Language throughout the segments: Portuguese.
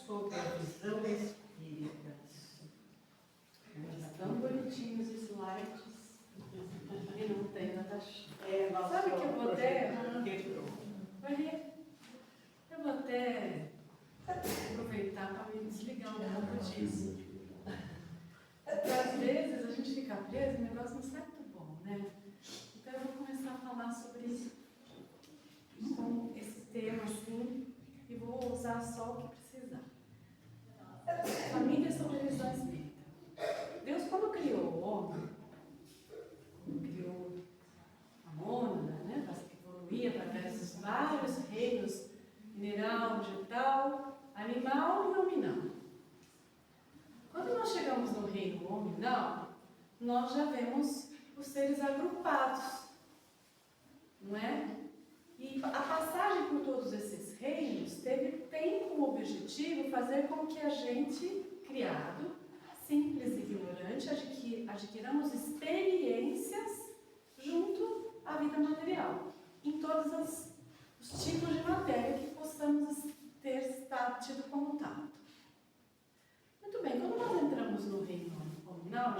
sobre a visão espírita. Tão bonitinhos os slides. E não tem nada. Sabe que eu vou até. Quebrou. Eu vou até aproveitar para me desligar um pouco disso. Porque às vezes a gente fica preso e o negócio não sai muito bom, né? Então eu vou começar a falar sobre isso, com esse tema assim, e vou usar só o que precisar. Família sobre visão espírita. Deus, quando criou o homem, quando criou a mônada, né, que evoluía para esses vários reinos, mineral, vegetal, animal e nominal. Quando nós chegamos no reino nominal, nós já vemos os seres agrupados, não é? E a passagem por todos esses reinos tem como objetivo fazer com que a gente, criado, simples e ignorante, adquiramos experiências junto à vida material, em todos os tipos de matéria que possamos ter tido contato. Muito bem, quando nós entramos no reino nominal,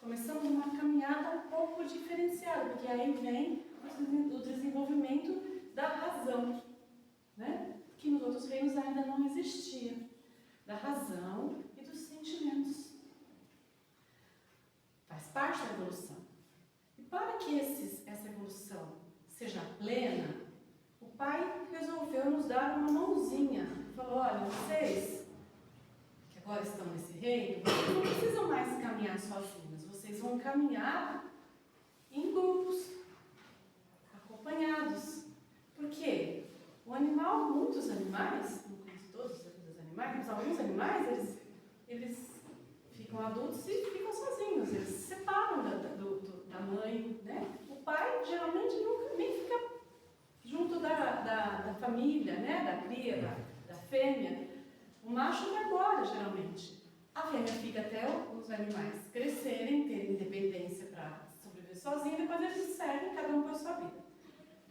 começamos uma caminhada um pouco diferenciada, porque aí vem o desenvolvimento da razão, né? Que nos outros reinos ainda não existia, da razão e dos sentimentos. Faz parte da evolução. E para que essa evolução seja plena, o Pai resolveu nos dar uma mãozinha. Falou, olha, vocês que agora estão nesse reino, vocês não precisam mais caminhar sozinhos, vocês vão caminhar em grupos, acompanhados. Por quê? Muitos animais, não conheço todos os animais, mas alguns animais, eles ficam adultos e ficam sozinhos, eles se separam da mãe, né? O pai geralmente nunca nem fica junto da família, né? Da cria, da fêmea. O macho vai embora, geralmente. A fêmea fica até os animais crescerem, terem independência para sobreviver sozinho, depois eles seguem cada um para a sua vida.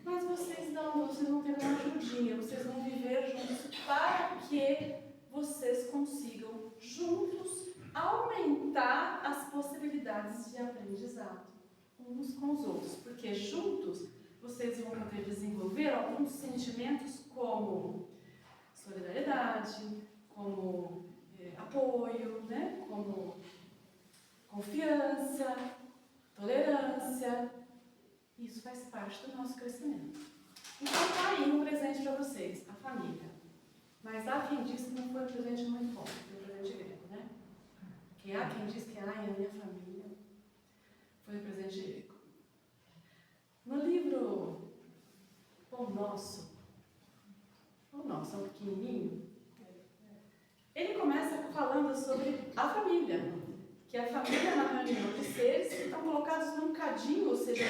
Mas vocês vão ter uma ajudinha, vocês vão viver juntos para que vocês consigam, juntos, aumentar as possibilidades de aprendizado uns com os outros. Porque juntos, vocês vão poder desenvolver alguns sentimentos como solidariedade, como apoio, né? Como confiança, tolerância. Isso faz parte do nosso crescimento. Então está aí um presente para vocês, a família. Mas há quem diz que não foi um presente muito bom, foi um presente grego, né? Que há quem diz que a minha família foi um presente grego. No livro Pão Nosso, é um pequenininho, ele começa falando sobre a família, que a família é uma reunião de seres que estão colocados num cadinho, ou seja,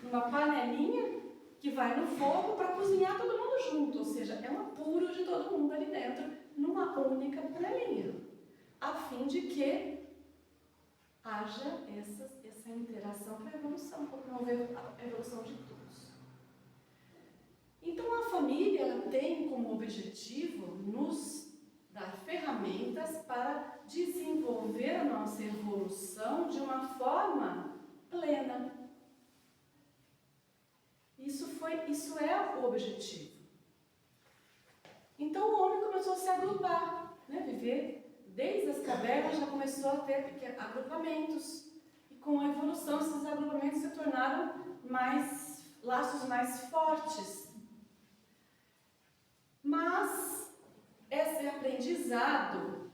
numa panelinha que vai no fogo para cozinhar todo mundo junto, ou seja, é um apuro de todo mundo ali dentro, numa única panelinha, a fim de que haja essa interação para a evolução, para promover a evolução de todos. Então a família ela tem como objetivo nos dar ferramentas para desenvolver a nossa evolução de uma forma plena. Isso é o objetivo. Então o homem começou a se agrupar, né? Viver desde as cavernas já começou a ter agrupamentos. E com a evolução esses agrupamentos se tornaram laços mais fortes. Mas esse aprendizado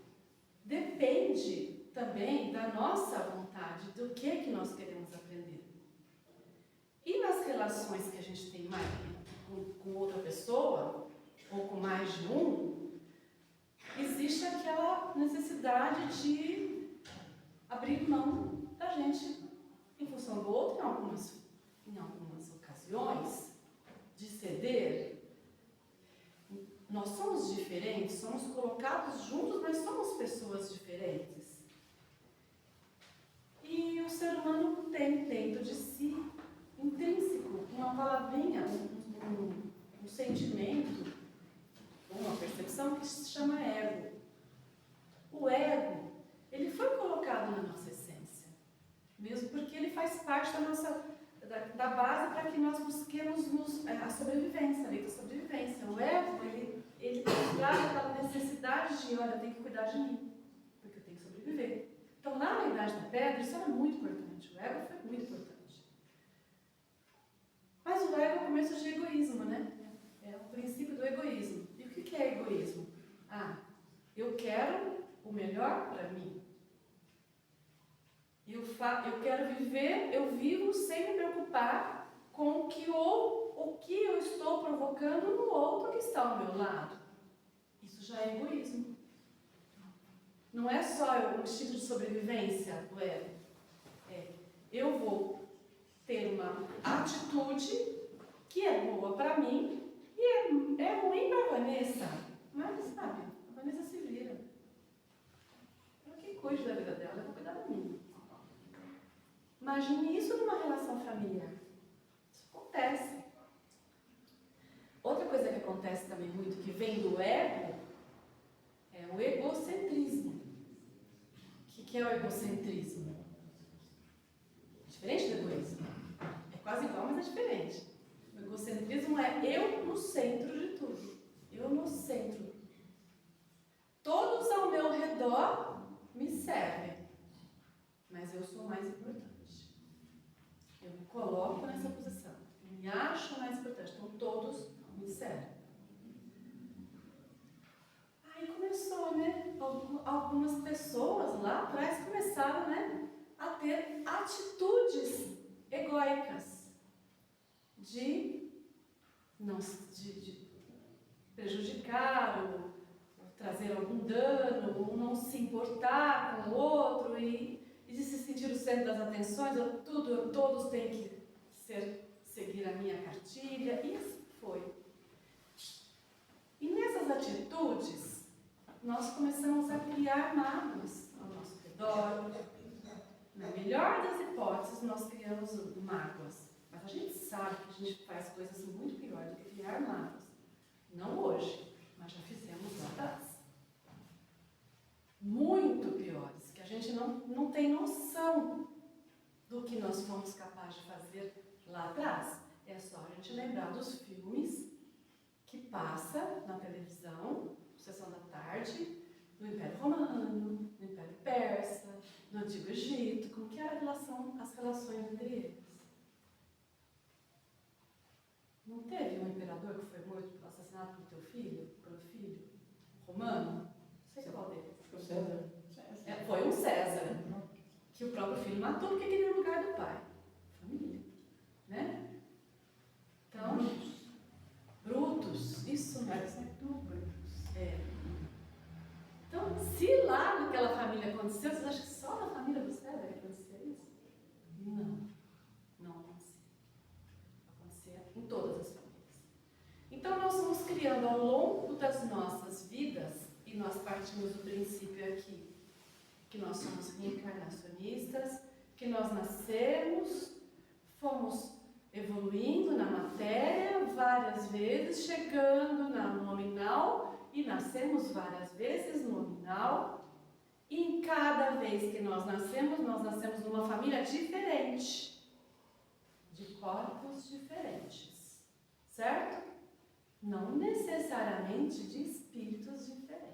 depende também da nossa vontade, do que nós queremos aprender. E nas relações que a gente tem mais com outra pessoa, ou com mais de um, existe aquela necessidade de abrir mão da gente em função do outro, em algumas ocasiões, de ceder. Nós somos diferentes, somos colocados juntos, mas somos pessoas diferentes. E o ser humano tem dentro de si, intrínseco, uma palavrinha, um sentimento, uma percepção posição que se chama ego. O ego, ele foi colocado na nossa essência, mesmo porque ele faz parte da base para que nós busquemos a sobrevivência, a lei da sobrevivência. O ego, ele traz aquela necessidade de, olha, eu tenho que cuidar de mim, porque eu tenho que sobreviver. Então, lá na Idade da Pedra, isso era muito importante. O ego foi muito importante. Mas o ego é o começo de egoísmo, né? É o princípio do egoísmo. E o que é egoísmo? Eu quero o melhor para mim. Eu quero viver, eu vivo sem me preocupar com o que eu estou provocando no outro que está ao meu lado. Isso já é egoísmo. Não é só o instinto de sobrevivência do ego. Eu vou ter uma atitude que é boa para mim e é ruim para a Vanessa. Mas, sabe, a Vanessa se vira. Ela que cuide da vida dela, eu vou cuidar da minha. Imagine isso numa relação familiar. Isso acontece. Outra coisa que acontece também muito, que vem do ego, é o egocentrismo. O que é o egocentrismo? Diferente do egoísmo. É quase igual, mas é diferente. O egocentrismo é eu no centro de tudo. Eu no centro. Todos ao meu redor me servem, mas eu sou mais importante. Eu me coloco nessa posição. Eu me acho mais importante. Então todos me servem. Aí começou, né? Algumas pessoas lá atrás começaram, né, a ter atitudes egóicas de prejudicar ou trazer algum dano ou não se importar com o outro e de se sentir o centro das atenções, todos têm que seguir a minha cartilha, e assim foi. E nessas atitudes, nós começamos a criar mágoas ao nosso redor. Na melhor das hipóteses, nós criamos mágoas. Mas a gente sabe que a gente faz coisas muito piores do que criar mágoas. Não hoje, mas já fizemos lá atrás. Muito piores, que a gente não tem noção do que nós fomos capazes de fazer lá atrás. É só a gente lembrar dos filmes que passa na televisão, Sessão da Tarde, no Império Romano, no Império Persa, no Antigo Egito, como que era as relações entre eles. Não teve um imperador que foi morto pelo assassinato do pelo filho romano? Não sei qual deles. César. Foi um César, que o próprio filho matou porque queria o lugar do pai. Família. Né? Então, Brutus, isso mesmo. Então, se lá naquela família aconteceu, vocês acham que só na família do César acontecia isso? Não acontecia. Acontecia em todas as famílias. Então, nós vamos criando ao longo das nossas vidas, e nós partimos do princípio aqui, que nós somos reencarnacionistas, que nós nascemos, fomos evoluindo na matéria várias vezes, chegando no nominal, e nascemos várias vezes no nominal, e em cada vez que nós nascemos numa família diferente, de corpos diferentes, certo? Não necessariamente de espíritos diferentes.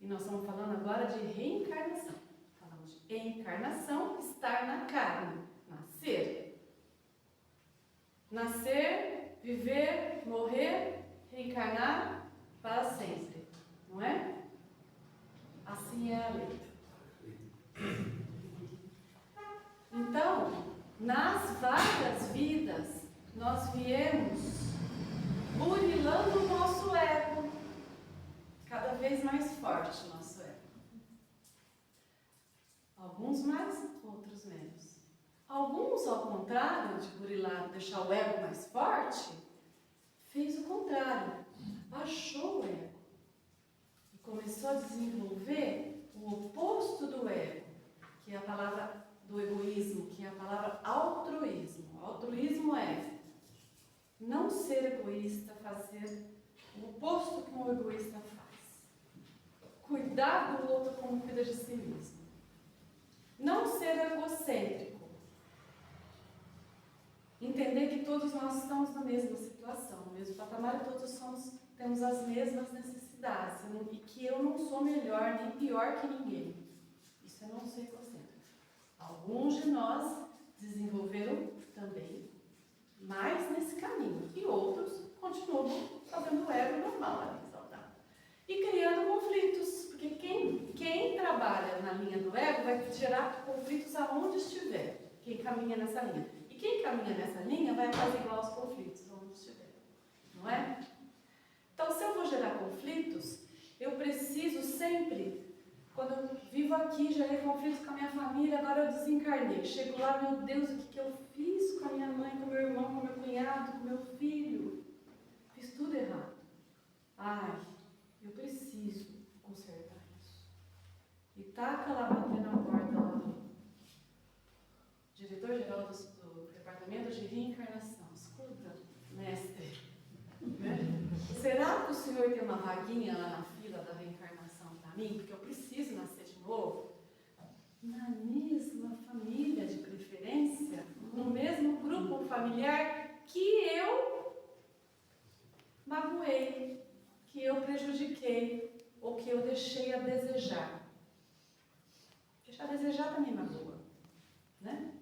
E nós estamos falando agora de reencarnação. Falamos de encarnação, estar na carne, nascer. Nascer, viver, morrer, reencarnar para sempre. Não é? Assim é a lei. Então, nas várias vidas, nós viemos burilando o nosso ego, cada vez mais forte o nosso ego. Alguns mais, outros menos. Alguns, ao contrário de burilar, deixar o ego mais forte, fez o contrário, baixou o ego e começou a desenvolver o oposto do ego, que é a palavra do egoísmo, que é a palavra altruísmo. Altruísmo é não ser egoísta, fazer O oposto que um egoísta faz. Cuidar do outro como cuida de si mesmo. Não ser egocêntrico. Entender que todos nós estamos na mesma situação, no mesmo patamar, e todos temos as mesmas necessidades. E que eu não sou melhor nem pior que ninguém. Isso é não ser egocêntrico. Alguns de nós desenvolveram também mais nesse caminho. E outros continuam fazendo o ego normal ali, saudável. E criando conflitos. Porque quem trabalha na linha do ego vai gerar conflitos aonde estiver. Quem caminha nessa linha. E quem caminha nessa linha vai apaziguar os conflitos aonde estiver. Não é? Então, se eu vou gerar conflitos, eu preciso sempre... Quando eu vivo aqui, gerei conflitos com a minha família, agora eu desencarnei. Chego lá, meu Deus, o que eu fiz com a minha mãe, com o meu irmão, com o meu cunhado, com o meu filho? Fiz tudo errado. Ai, eu preciso consertar isso. E taca lá, bater na porta lá do diretor-geral do Departamento de Reencarnação. Escuta, mestre, né? Será que o senhor tem uma vaguinha lá na fila da reencarnação para mim? Porque eu preciso nascer de novo. Na mesma família de preferência, no mesmo grupo familiar que eu magoei, que eu prejudiquei, ou que eu deixei a desejar. Deixar a desejar também magoa, né?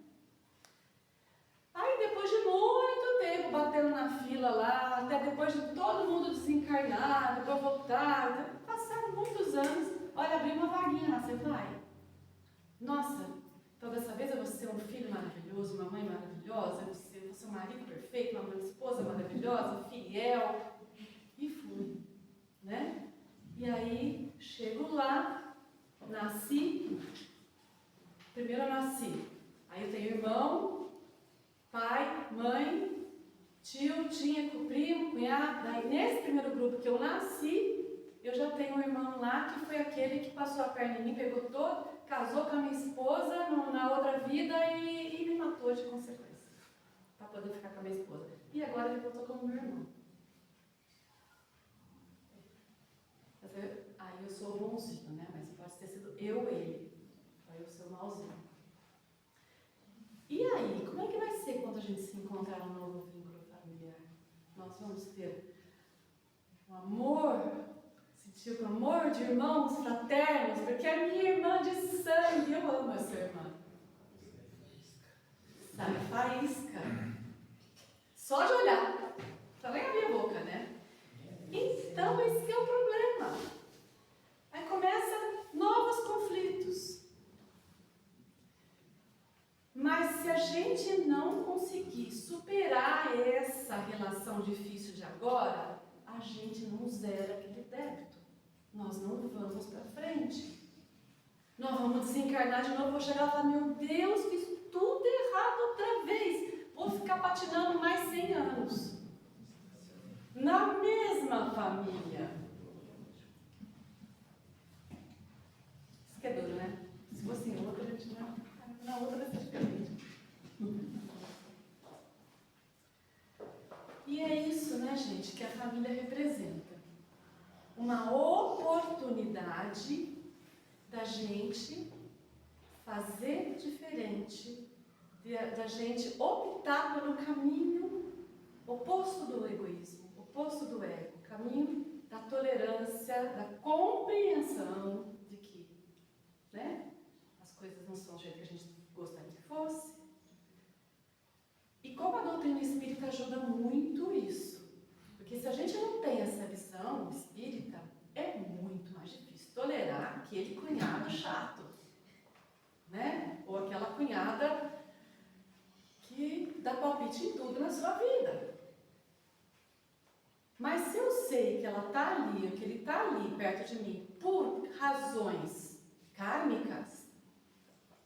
Aí depois de muito tempo batendo na fila lá, até depois de todo mundo desencarnar, depois voltar, passaram muitos anos, olha, abriu uma vaguinha lá, você vai? Nossa, então dessa vez eu vou ser um filho maravilhoso, uma mãe maravilhosa, eu vou ser um marido perfeito, uma esposa maravilhosa, fiel, e fui, né? E aí, chego lá, nasci, primeiro eu nasci, aí eu tenho irmão, pai, mãe, tio, tia, primo, cunhado. Daí, nesse primeiro grupo que eu nasci, eu já tenho um irmão lá que foi aquele que passou a perna em mim, pegou todo, casou com a minha esposa na outra vida e me matou de consequência, para poder ficar com a minha esposa. E agora ele voltou como meu irmão. Aí eu sou o bonzinho, né? Mas pode ter sido eu ou ele. Aí eu sou o malzinho. E aí, como é que vai ser quando a gente se encontrar um novo vínculo familiar? Nós vamos ter um amor, sentir o amor de irmãos fraternos, porque é minha irmã de sangue, eu amo essa irmã. Sai faísca. Só de olhar. Só nem abrir a boca, né? Então, esse é o problema. Aí começam novos conflitos. Mas se a gente não conseguir superar essa relação difícil de agora, a gente não zera aquele débito. Nós não vamos para frente. Nós vamos desencarnar de novo, vou chegar e falar, meu Deus, fiz tudo errado outra vez. Vou ficar patinando mais 100 anos. Na mesma família. Isso que é duro, né? Se fosse em outra, a gente não... Na outra vai ser diferente. E é isso, né, gente, que a família representa. Uma oportunidade da gente fazer diferente, da gente optar pelo caminho oposto do egoísmo, oposto do ego, caminho da tolerância, da compreensão de que, né, as coisas não são do jeito que a gente gostaria que fosse. E como a doutrina espírita ajuda muito isso, porque se a gente não tem essa visão espírita, é muito mais difícil tolerar aquele cunhado chato, né? Ou aquela cunhada que dá palpite em tudo na sua vida. Mas se eu sei que ela está ali, que ele está ali perto de mim, por razões kármicas,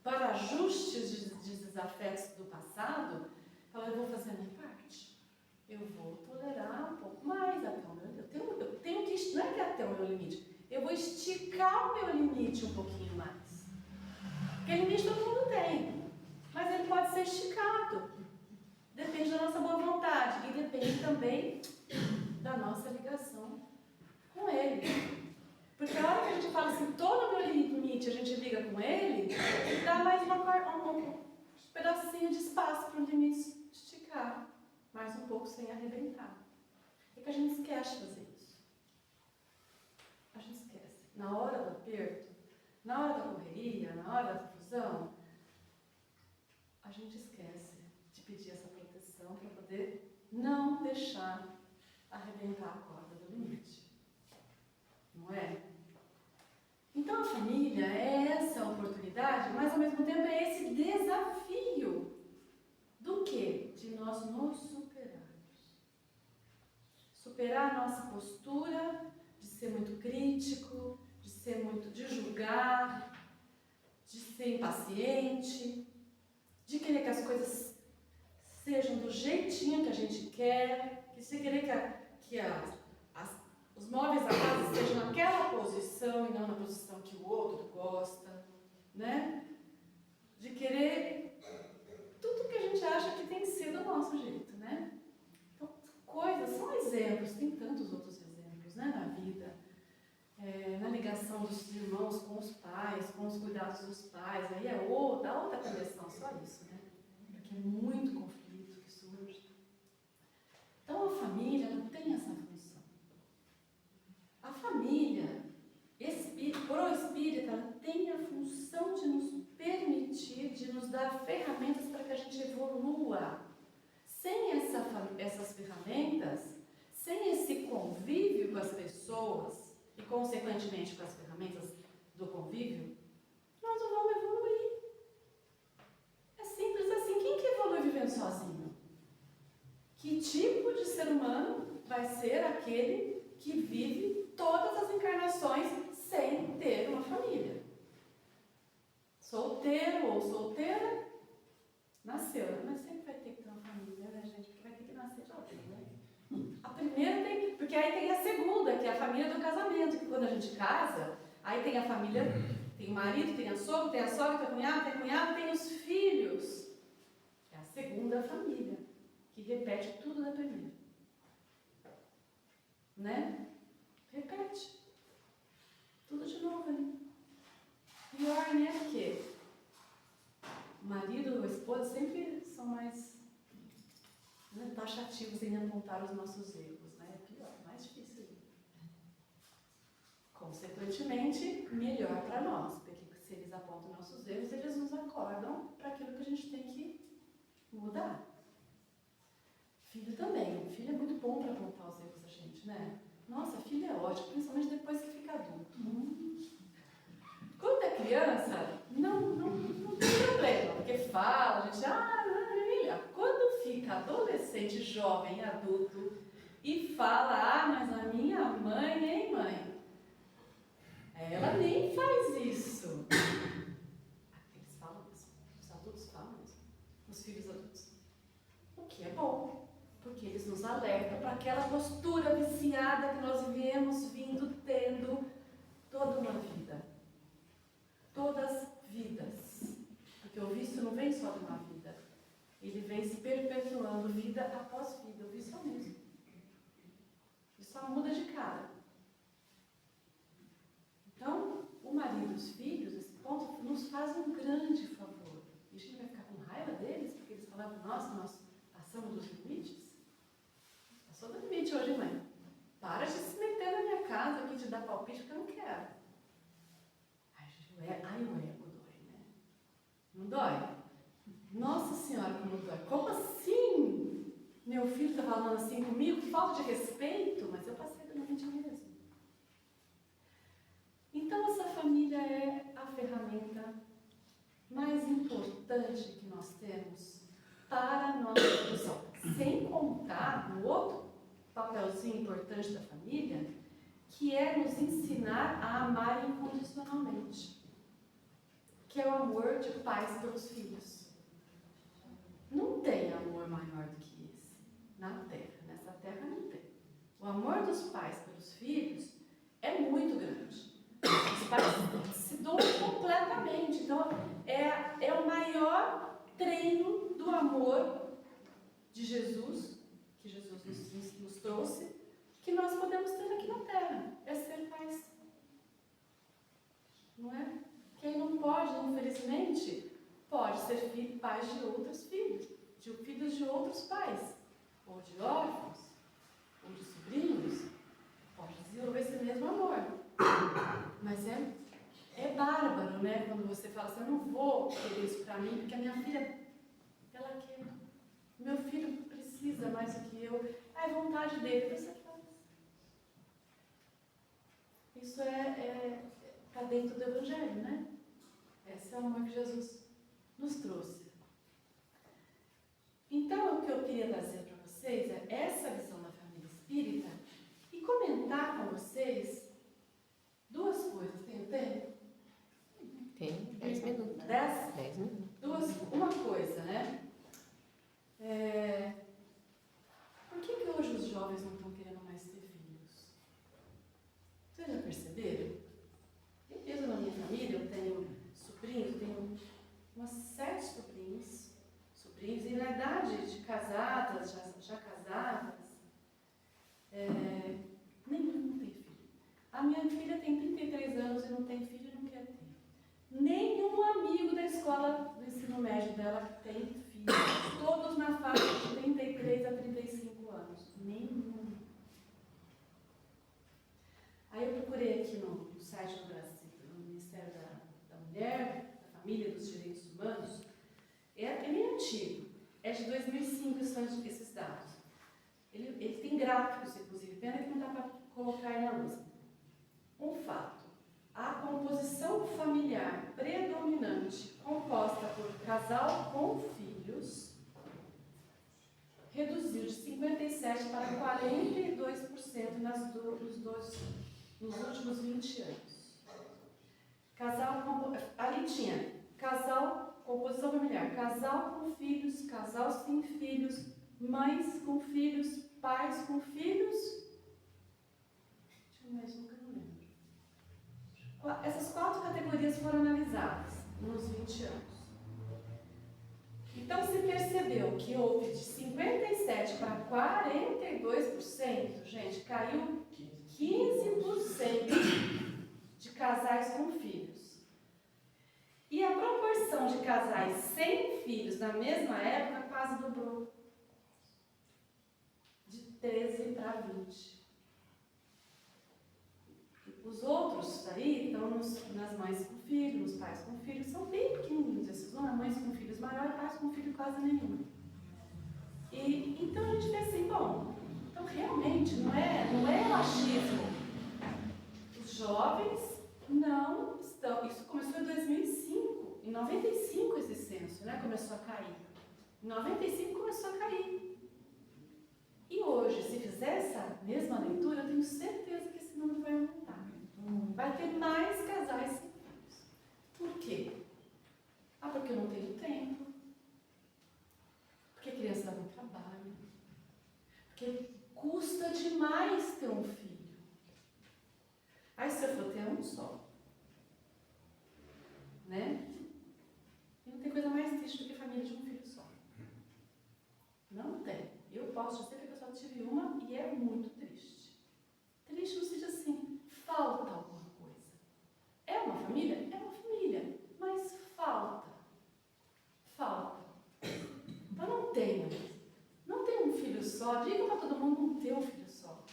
para ajustes de desafetos do passado, então eu vou fazer a minha parte. Eu vou tolerar um pouco mais até o meu limite. Eu tenho que, não é que até o meu limite, eu vou esticar o meu limite um pouquinho mais. Porque limite todo mundo tem, mas ele pode ser esticado. Depende da nossa boa vontade e depende também da nossa ligação pedacinho de espaço para o limite esticar, mais um pouco sem arrebentar. É que a gente esquece de fazer isso. A gente esquece. Na hora do aperto, na hora da correria, na hora da confusão, a gente esquece de pedir essa proteção para poder não deixar arrebentar a corda do limite. Não é? Então a família é essa oportunidade, mas ao mesmo tempo é esse desafio do quê? De nós nos superarmos. Superar a nossa postura de ser muito crítico, de julgar, de ser impaciente, de querer que as coisas sejam do jeitinho que a gente quer, de querer que os móveis da casa estejam naquela posição e não na posição que o outro gosta, né? De querer tudo que a gente acha que tem que ser do nosso jeito, né? Então, são exemplos, tem tantos outros exemplos, né, na vida. Na ligação dos irmãos com os pais, com os cuidados dos pais, aí é outra conversão, só isso, né? Porque é muito conflito que surge. Então, a família não tem essa função. A família, pro espírito, ela tem a função de nos permitir, de nos dar ferramentas para que a gente evolua. Sem essas ferramentas, sem esse convívio com as pessoas e, consequentemente, com as ferramentas do convívio, nós não vamos evoluir. É simples assim. Quem que evolui vivendo sozinho? Que tipo de ser humano vai ser aquele que vive todas as encarnações sem ter uma família? Solteiro ou solteira, nasceu, mas sempre vai ter que ter uma família, né, gente? Porque vai ter que nascer de alguém, né? A primeira tem, porque aí tem a segunda, que é a família do casamento, que quando a gente casa, aí tem a família, tem o marido, tem a sogra, tem a sogra, tem a cunhada, tem os filhos. É a segunda família, que repete tudo da primeira. Né? Repete. Tudo de novo ali. Pior, né? Porque o marido ou a esposa sempre são mais taxativos em apontar os nossos erros, né? É pior, mais difícil. Consequentemente, melhor para nós, porque se eles apontam nossos erros, eles nos acordam para aquilo que a gente tem que mudar. Filho também. Filho é muito bom para apontar os erros da gente, né? Nossa, filho é ótimo, principalmente depois que fica adulto. Quando é criança, não tem problema, porque fala, a gente, quando fica adolescente, jovem, adulto, e fala, mas a minha mãe, hein, mãe? Ela nem faz isso. Eles falam isso, os adultos falam isso, os filhos adultos. O que é bom, porque eles nos alertam para aquela postura viciada que nós viemos tendo toda uma vida. Todas vidas. Porque o vício não vem só de uma vida. Ele vem se perpetuando vida após vida. O vício é o mesmo. Ele só muda de cara. Então, o marido e os filhos, nesse ponto, nos fazem um grande favor. E a gente vai ficar com raiva deles, porque eles falavam, nossa, nós passamos dos limites. Passou do limite hoje, mãe. Para de se meter na minha casa aqui, de dar palpite, porque eu não quero. Ai, o ego dói, né? Não dói? Nossa Senhora, como dói. Como assim? Meu filho está falando assim comigo? Que falta de respeito? Mas eu passei do limite mesmo. Então, essa família é a ferramenta mais importante que nós temos para a nossa evolução. Sem contar no outro papelzinho importante da família, que é nos ensinar a amar incondicionalmente. Que é o amor de pais pelos filhos. Não tem amor maior do que esse na Terra. Nessa Terra não tem. O amor dos pais pelos filhos é muito grande. Os pais se doam completamente. Então, é o maior treino do amor de Jesus, que Jesus nos trouxe, que nós podemos ter aqui na Terra. É ser pais. Não é? Quem não pode, infelizmente, pode pode ser pais de outros filhos, de filhos de outros pais, ou de órfãos, ou de sobrinhos. Pode desenvolver esse mesmo amor. Mas é bárbaro, né? Quando você fala assim, eu não vou querer isso para mim, porque a minha filha, ela quer. Meu filho precisa mais do que eu. É vontade dele, então você faz. Isso está dentro do Evangelho, né? Esse é o amor que Jesus nos trouxe. Então, o que eu queria trazer para vocês é essa visão da família espírita e comentar com vocês duas coisas. Tenho tempo? Tem 10 minutos. 10? 10 minutos. Uma coisa, né? Por que hoje os jovens não estão querendo mais ter filhos? Vocês já perceberam? Eu mesmo na minha família, eu tenho sobrinhos, eu tenho umas 7 sobrinhos, e na idade de casadas, já casadas, nenhum tem filho. A minha filha tem 33 anos e não tem filho e não quer ter. Nenhum amigo da escola do ensino médio dela tem filho. Todos na faixa de 33 a 35 anos. Nenhum. Aí eu procurei aqui no site do Brasil, do Ministério da Mulher, da Família e dos Direitos Humanos. É meio antigo. É de 2005 esses dados. Ele tem gráficos, inclusive. Pena que não dá para colocar aí na luz. Um fato. A composição familiar predominante, composta por casal com filhos, reduziu de 57% para 42% nos últimos 20 anos. Ali tinha composição familiar, casal com filhos, casal sem filhos, mães com filhos, pais com filhos. Tinha mais um que eu não lembro. Essas 4 categorias foram analisadas nos 20 anos. Então, se percebeu que houve de 57% para 42%, gente, caiu 15% de casais com filhos. E a proporção de casais sem filhos na mesma época quase dobrou. De 13 para 20. Os outros aí estão nas mães com filhos, nos pais com filhos, são bem pequenininhos esses, não é mães com filhos maiores, pais com filhos quase nenhum. E então a gente vê assim, bom, então realmente não é machismo. Os jovens não estão, isso começou em 2005, em 95 esse censo, né, começou a cair. Em 95 começou a cair. E hoje, se fizer essa mesma leitura, eu tenho certeza que esse número vai aumentar. Vai ter mais casais sem filhos. Por quê? Porque eu não tenho tempo. Porque a criança dá muito trabalho. Porque custa demais ter um filho. Aí se eu for ter um só, né? E não tem coisa mais triste do que família de um filho só. Não tem. Eu posso dizer que eu só tive uma e é muito triste. Triste no sentido assim, falta alguma coisa. É uma família? É uma família. Mas falta. Então não tenha. Não tenha um filho só. Diga para todo mundo não ter um filho só.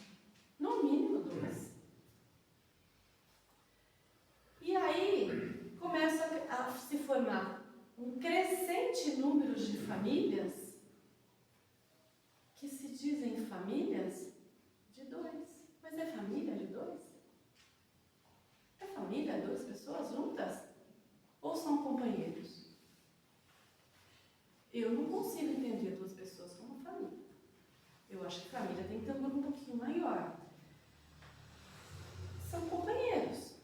No mínimo 2. E aí começa a se formar um crescente número de famílias que se dizem famílias de 2. Mas é família de 2? É família, 2 pessoas juntas? Ou são companheiros? Eu não consigo entender 2 pessoas como família. Eu acho que família tem que ter um grupo um pouquinho maior. São companheiros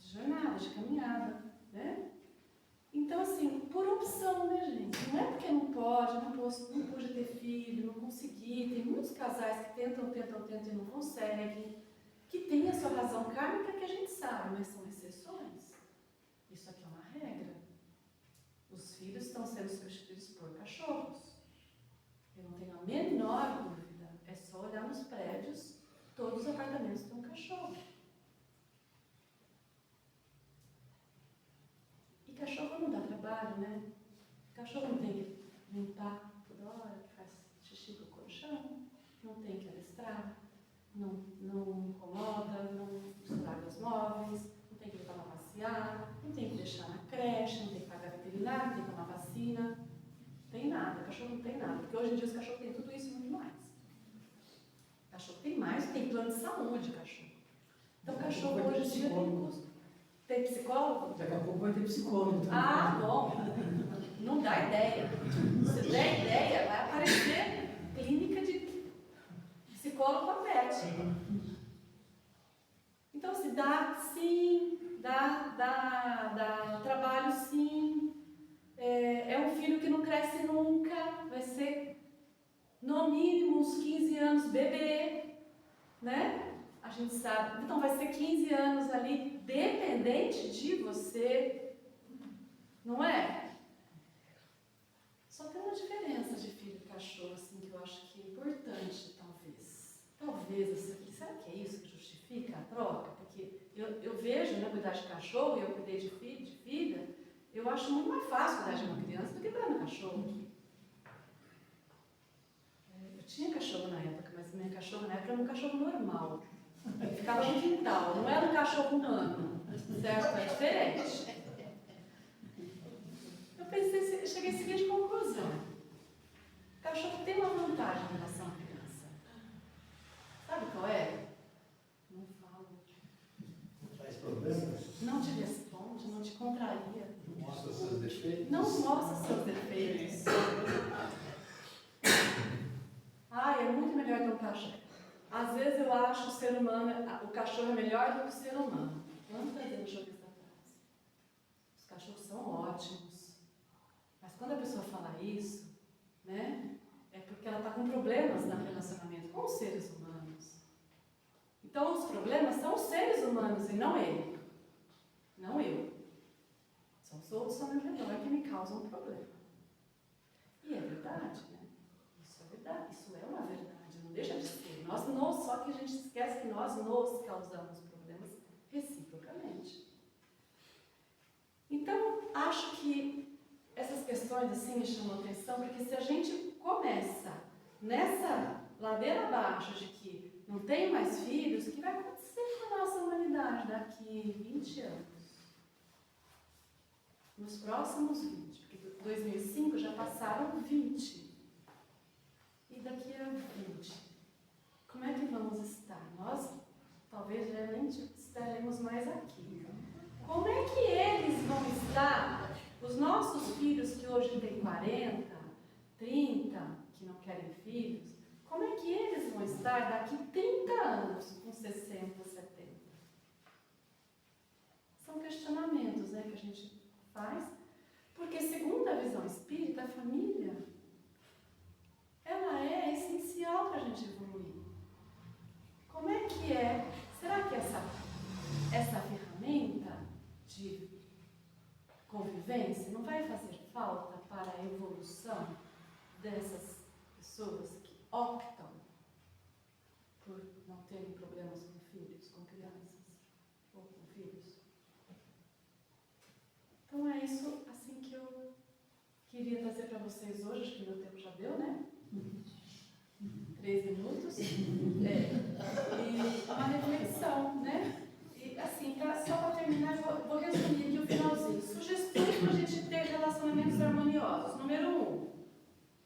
de jornada, de caminhada, né? Então, assim, por opção, né, gente? Não é porque não pude ter filho, não consegui. Tem muitos casais que tentam e não conseguem, que tem a sua razão kármica que a gente sabe, mas são exceções. Isso aqui é uma regra. Os filhos estão sendo substituídos por cachorros. Eu não tenho a menor dúvida. É só olhar nos prédios, todos os apartamentos têm um cachorro. E cachorro não dá trabalho, né? cachorro não tem que limpar toda hora, que faz xixi do colchão, não tem que alistrar, não incomoda, não estraga os móveis, não tem que levar pra passear, não tem que deixar na creche, não tem que pagar veterinário, não tem que tomar vacina. Não tem nada, cachorro não tem nada, porque hoje em dia os cachorros têm tudo isso e muito mais. Cachorro tem mais, tem plano de saúde, cachorro. Então, cachorro hoje em dia tem custo. Tem psicólogo? Daqui a pouco vai ter psicólogo também. Ah, bom. Não dá ideia. Se der ideia, vai aparecer clínica de psicólogo para pet. Então, se dá, sim, dá trabalho, sim. É um filho que não cresce nunca, vai ser no mínimo uns 15 anos bebê, né? A gente sabe. Então, vai ser 15 anos ali dependente de você, não é? Só tem uma diferença de filho e cachorro, assim, que eu acho que é importante, talvez. Talvez, assim, será que é isso que justifica a troca? Porque eu vejo, né, cuidar de cachorro, e eu cuidei de filha, eu acho muito mais fácil cuidar de uma criança do que cuidar de um cachorro. Eu tinha cachorro na época, mas minha cachorra na época era um cachorro normal. Ele ficava no quintal, não era um cachorro humano, certo? É diferente. Eu pensei, cheguei a seguinte conclusão. O cachorro tem uma vantagem em relação à criança. Sabe qual é? Não falo. Não faz problema? Não te responde, não te contraria. Mostra seus defeitos? Não mostra seus defeitos. É muito melhor que um cachorro. Às vezes eu acho o cachorro é melhor do que o ser humano. Quantas vezes eu joguei essa frase? Os cachorros são ótimos. Mas quando a pessoa fala isso, né, é porque ela está com problemas no relacionamento com os seres humanos. Então os problemas são os seres humanos e não ele. Não eu. São os outros ao meu redor que me causam problema. E é verdade, né? Isso é verdade. Isso é uma verdade. Não deixa de ser. Só que a gente esquece que nós nos causamos problemas reciprocamente. Então, acho que essas questões assim me chamam a atenção, porque se a gente começa nessa ladeira abaixo de que não tem mais filhos, o que vai acontecer com a nossa humanidade daqui 20 anos? Nos próximos 20, porque 2005 já passaram 20. E daqui a 20? Como é que vamos estar? Nós talvez já nem estaremos mais aqui. Como é que eles vão estar? Os nossos filhos que hoje têm 40, 30, que não querem filhos, como é que eles vão estar daqui 30 anos, com 60, 70? São questionamentos, né, que a gente faz, porque segundo a visão espírita, a família, ela é essencial para a gente evoluir. Como é que é? Será que essa ferramenta de convivência não vai fazer falta para a evolução dessas pessoas que optam por não terem problemas com filhos, com crianças ou com filhos? Então é isso assim que eu queria trazer para vocês hoje. Acho que meu tempo já deu, né? 3 minutos. E uma reflexão, né? E assim, só para terminar, vou resumir aqui o finalzinho. Sugestões para a gente ter relacionamentos harmoniosos. Número 1.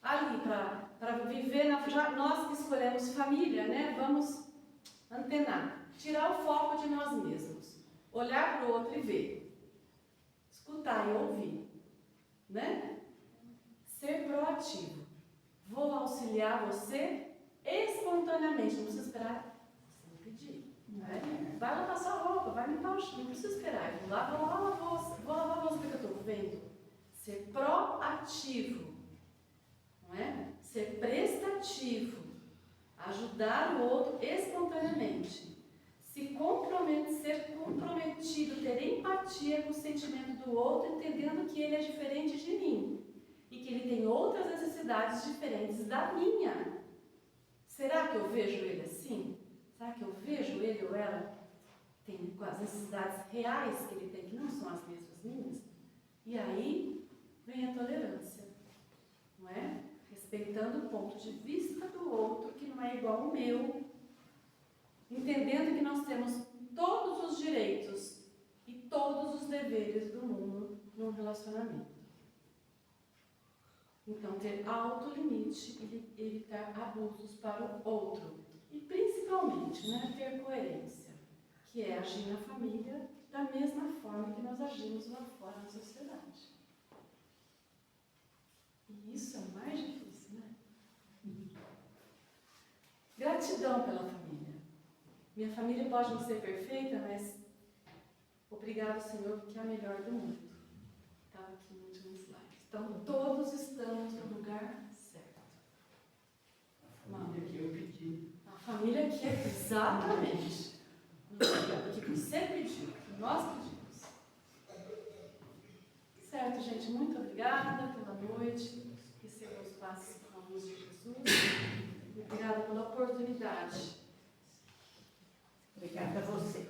Ali, para viver, nós que escolhemos família, né? Vamos antenar. Tirar o foco de nós mesmos. Olhar para o outro e ver. Escutar e ouvir. Né? Ser proativo. Vou auxiliar você espontaneamente, não precisa esperar sem pedir. Né? Vai lavar sua roupa, vai limpar o chão, não precisa esperar. Vou lavar a louça porque eu estou vendo. Ser proativo, não é? Ser prestativo, ajudar o outro espontaneamente. Ser comprometido, ter empatia com o sentimento do outro, entendendo que ele é diferente de mim e que ele tem outras necessidades diferentes da minha. Será que eu vejo ele assim? Será que eu vejo ele ou ela tem as necessidades reais que ele tem, que não são as mesmas minhas? E aí vem a tolerância. não é? Respeitando o ponto de vista do outro, que não é igual ao meu, entendendo que nós temos todos os direitos e todos os deveres do mundo num relacionamento. Então, ter autolimite e evitar abusos para o outro. E, principalmente, né, ter coerência, que é agir na família da mesma forma que nós agimos lá fora na sociedade. E isso é o mais difícil, né? Gratidão pela família. Minha família pode não ser perfeita, mas obrigado, Senhor, porque é a melhor do mundo. Estava aqui no último slide. Então, todos estamos no lugar certo. A família que eu pedi. A família que é exatamente o que você pediu, o que nós pedimos. Certo, gente? Muito obrigada pela noite. Receba os passos com a luz de Jesus. Obrigada pela oportunidade. Obrigada a você.